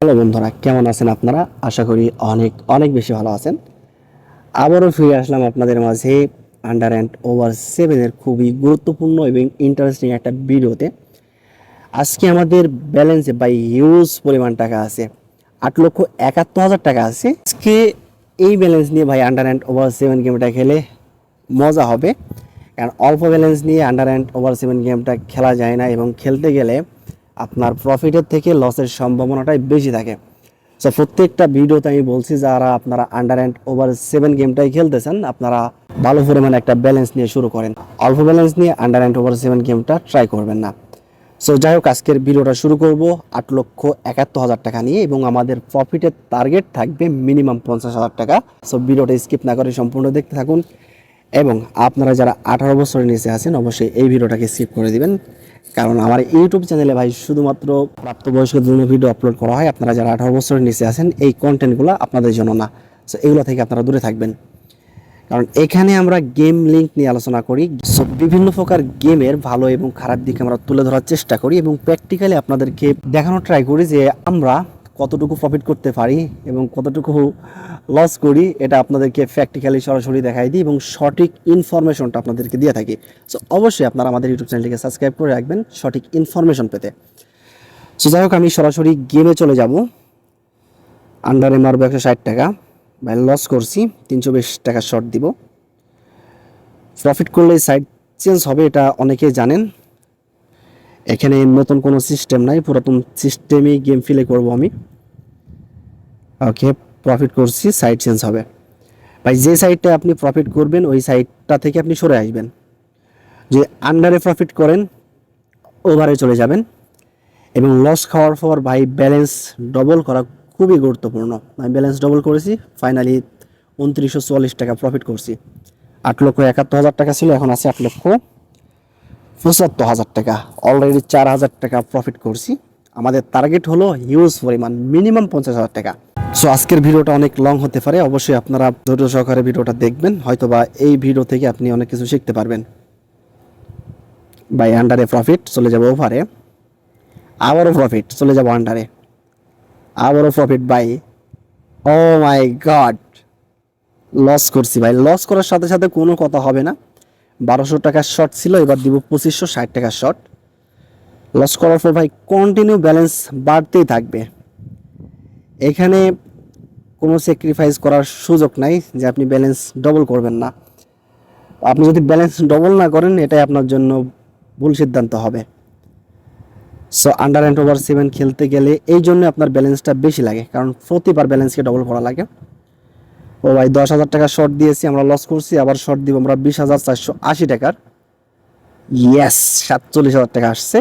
Hello বন্ধুরা, কেমন আছেন আপনারা? আশা করি অনেক অনেক বেশি ভালো আছেন। আবারও ফিরে আসলাম আপনাদের মাঝে আন্ডার অ্যান্ড ওভার 7 এর খুবই গুরুত্বপূর্ণ এবং ইন্টারেস্টিং একটা ভিডিওতে। আজকে আমাদের ব্যালেন্সে হিউজ পরিমাণ টাকা আছে, 8,71,000 টাকা আছে। আজকে এই ব্যালেন্স নিয়ে আন্ডার অ্যান্ড ওভার 7 গেমটা খেলে মজা হবে, কারণ অল্প ব্যালেন্স নিয়ে আন্ডার অ্যান্ড ওভার 7 গেমটা খেলা যায় না এবং খেলতে গেলে আপনার প্রফিটের থেকে লসের সম্ভাবনাটাই বেশি থাকে। সো প্রত্যেকটা ভিডিওতে আমি বলছি, যারা আপনারা আন্ডার অ্যান্ড ওভার 7 গেমটাই খেলতেছেন, আপনারা ভালো পরিমাণে একটা ব্যালেন্স নিয়ে শুরু করেন। অল্প ব্যালেন্স নিয়ে আন্ডার অ্যান্ড ওভার 7 গেমটা ট্রাই করবেন না। সো যাই হোক, আজকের ভিডিওটা শুরু করব 8,71,000 টাকা নিয়ে এবং আমাদের প্রফিটের টার্গেট থাকবে মিনিমাম 50,000 টাকা। সো ভিডিওটা স্কিপ না করে সম্পূর্ণ দেখতে থাকুন এবং আপনারা যারা 18 বছরের নিচে আছেন অবশ্যই এই ভিডিওটাকে স্কিপ করে দিবেন, কারণ আমার ইউটিউব চ্যানেলে শুধুমাত্র প্রাপ্তবয়স্কদের জন্য ভিডিও আপলোড করা হয়। আপনারা যারা 18 বছরের নিচে আছেন এই কন্টেন্টগুলো আপনাদের জন্য না। সো এগুলো থেকে আপনারা দূরে থাকবেন, কারণ এখানে আমরা গেম লিঙ্ক নিয়ে আলোচনা করি। সো বিভিন্ন প্রকার গেমের ভালো এবং খারাপ দিক আমরা তুলে ধরার চেষ্টা করি এবং প্র্যাকটিক্যালি আপনাদেরকে দেখানোর ট্রাই করি যে আমরা কতটুকু প্রফিট করতে পারি এবং কতটুকু লস করি। এটা আপনাদেরকে প্র্যাকটিক্যালি সরাসরি দেখাই দিই এবং সঠিক ইনফরমেশনটা আপনাদেরকে দিয়ে থাকি। সো অবশ্যই আপনারা আমাদের ইউটিউব চ্যানেলটিকে সাবস্ক্রাইব করে রাখবেন সঠিক ইনফরমেশন পেতে। সো যাই হোক, আমি সরাসরি গেমে চলে যাব। আন্ডারে মারবো 160 টাকা, লস করছি 320 টাকা শর্ট দিব। প্রফিট করলে সাইড চেঞ্জ হবে, এটা অনেকেই জানেন। এখানে নতুন কোনো সিস্টেম নাই, পুরাতন সিস্টেমেই গেম প্লে করব আমি। ওকে, প্রফিট করছি, সাইড চেঞ্জ হবে। যে সাইডটা আপনি প্রফিট করবেন ওই সাইডটা থেকে আপনি সরে আসবেন। যে আন্ডারে প্রফিট করেন ওভারে চলে যাবেন এবং লস খাওয়ার পর ব্যালেন্স ডবল করা খুবই গুরুত্বপূর্ণ। আমি ব্যালেন্স ডবল করেছি, ফাইনালি 2944 টাকা প্রফিট করছি। 8,71,000 টাকা ছিল, এখন আছে 8,75,000 টাকা। অলরেডি 4,000 টাকা প্রফিট করছি। আমাদের টার্গেট হলো হিউজ পরিমাণ, মিনিমাম 50,000 টাকা। সো আজকের ভিডিওটা অনেক লং হতে পারে, অবশ্যই আপনারা ধৈর্য সহকারে ভিডিওটা দেখবেন, হয়তোবা এই ভিডিও থেকে আপনি অনেক কিছু শিখতে পারবেন। আন্ডারে প্রফিট চলে যাবো ওভারে, আবারও প্রফিট চলে যাবো আন্ডারে, আবারও প্রফিট ও মাই গড, লস করছি লস করার সাথে সাথে কোনো কথা হবে না। 1200 টাকার শর্ট ছিল, এবার দিব 2560 টাকার শর্ট। লস করার পর কন্টিনিউ ব্যালেন্স বাড়তেই থাকবে। এখানে কোনো স্যাক্রিফাইস করার সুযোগ নাই যে আপনি ব্যালেন্স ডবল করবেন না। আপনি যদি ব্যালেন্স ডবল না করেন, এটাই আপনার জন্য ভুল সিদ্ধান্ত হবে। সো আন্ডার অ্যান্ড ওভার 7 খেলতে গেলে এই জন্য আপনার ব্যালেন্সটা বেশি লাগে, কারণ প্রতিবার ব্যালেন্সকে ডবল করা লাগে। 10,000 টাকা শর্ট দিয়েছি, আমরা লস করছি, আবার শর্ট দিব আমরা 20,480 টাকার। ইয়েস, 47,000 টাকা আসছে।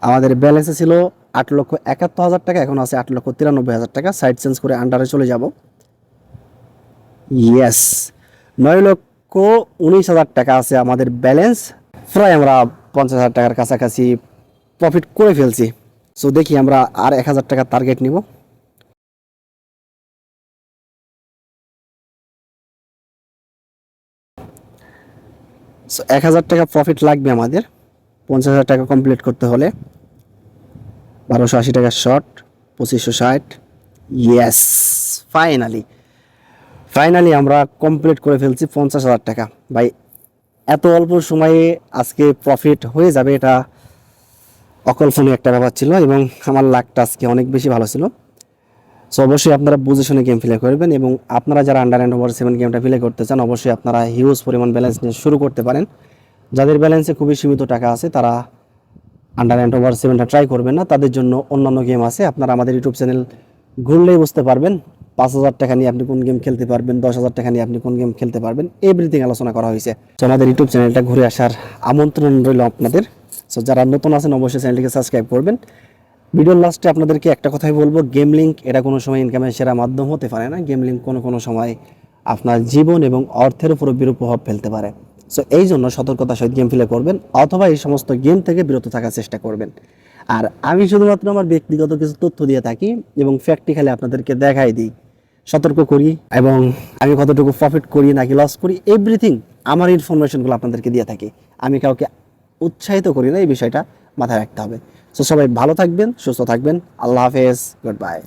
আমাদের ব্যালেন্সে ছিল 8,71,000 টাকা, এখন আছে 8,93,000 টাকা। সাইড চেঞ্জ করে আন্ডারে চলে যাব। ইয়েস, 9,19,000 টাকা আছে আমাদের ব্যালেন্স। প্রায় আমরা 50,000 টাকার কাছাকাছি প্রফিট করে ফেলছি। সো দেখি আমরা আর 1,000 টাকা টার্গেট নিব। সো 1,000 টাকা প্রফিট লাগবে আমাদের 50,000 টাকা কমপ্লিট করতে হলে। 1,280 টাকার শর্ট, 2,560। ইয়েস, ফাইনালি আমরা কমপ্লিট করে ফেলছি 50,000 টাকা। এত অল্প সময়ে আজকে প্রফিট হয়ে যাবে, এটা অকল্পনীয় একটা ব্যাপার ছিল এবং আমার লাকটা আজকে অনেক বেশি ভালো ছিল। সো অবশ্যই আপনারা বুঝে শুনে গেম প্লে করবেন এবং আপনারা যারা আন্ডার অ্যান্ড ওভার 7 গেমটা প্লে করতে চান, অবশ্যই আপনারা হিউজ পরিমাণ ব্যালেন্স নিয়ে শুরু করতে পারেন। যাদের ব্যালেন্সে খুবই সীমিত টাকা আছে তারা আন্ডার অ্যান্ড ওভার 7টা ট্রাই করবেন না, তাদের জন্য অন্যান্য গেম আছে। আপনারা আমাদের ইউটিউব চ্যানেল ঘুরলেই বুঝতে পারবেন 5,000 টাকা নিয়ে আপনি কোন গেম খেলতে পারবেন, 10,000 টাকা নিয়ে আপনি কোন গেম খেলতে পারবেন, এভরিথিং আলোচনা করা হয়েছে। তো আমাদের ইউটিউব চ্যানেলটা ঘুরে আসার আমন্ত্রণ রইল আপনাদের। সো যারা নতুন আছেন অবশ্যই চ্যানেলটিকে সাবস্ক্রাইব করবেন। ভিডিওর লাস্টে আপনাদেরকে একটা কথাই বলবো, গেম লিঙ্ক এটা কোনো সময় ইনকামের সেরা মাধ্যম হতে পারে না। গেম লিঙ্ক কোনো সময় আপনার জীবন এবং অর্থের উপর বিরূপ প্রভাব ফেলতে পারে। সো এই জন্য সতর্কতার সহিত গেম প্লে করবেন অথবা এই সমস্ত গেম থেকে বিরত থাকার চেষ্টা করবেন। আর আমি শুধুমাত্র আমার ব্যক্তিগত কিছু তথ্য দিয়ে থাকি এবং প্র্যাকটিক্যালি আপনাদেরকে দেখাই দিই, সতর্ক করি এবং আমি কতটুকু প্রফিট করি নাকি লস করি, এভরিথিং আমার ইনফরমেশনগুলো আপনাদেরকে দিয়ে থাকি। আমি কাউকে উৎসাহিত করি না, এই বিষয়টা মাথায় রাখতে হবে। সো সবাই ভালো থাকবেন, সুস্থ থাকবেন। আল্লাহ হাফেজ, গুড বাই।